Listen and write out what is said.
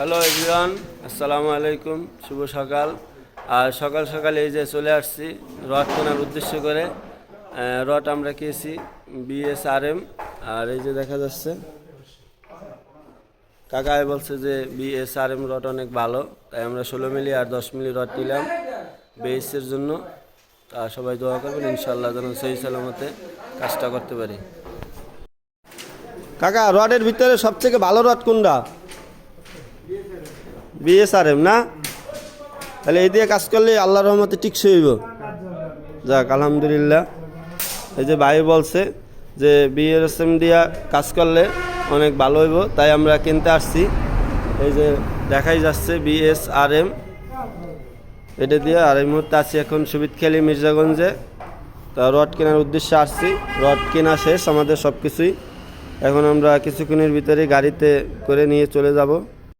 Hello everyone, আসসালামু আলাইকুম। শুভ সকাল। আর সকাল সকাল এই যে চলে আসছি রড কেনার উদ্দেশ্য করে। রড আমরা কিনেছি BSRM। আর এই যে দেখা যাচ্ছে কাকাই বলছে যে BSRM রড অনেক ভালো, তাই আমরা 16 মিলি আর 10 মিলি রড নিলাম বেসের জন্য। আর সবাই দোয়া করবেন ইনশাল্লাহ যেন সহি সালামতে কাজটা করতে পারি। কাকা, রডের ভিতরে সবথেকে ভালো রড কোনটা? BSRM না? তাহলে এই দিয়ে কাজ করলে আল্লাহর রহমতে টিকসই হইব। যাক আলহামদুলিল্লাহ। এই যে ভাই বলছে যে BSRM দিয়া কাজ করলে অনেক ভালো হইব, তাই আমরা কিনতে আসছি। এই যে দেখাই যাচ্ছে BSRM এটা দিয়ে। আর এই মুহূর্তে আছি এখন সুবিদখালী মির্জাগঞ্জে। তা রড কেনার উদ্দেশ্যে আসছি। রড কেনা শেষ আমাদের সব কিছুই। এখন আমরা কিছুক্ষণের ভিতরে গাড়িতে করে নিয়ে চলে যাব।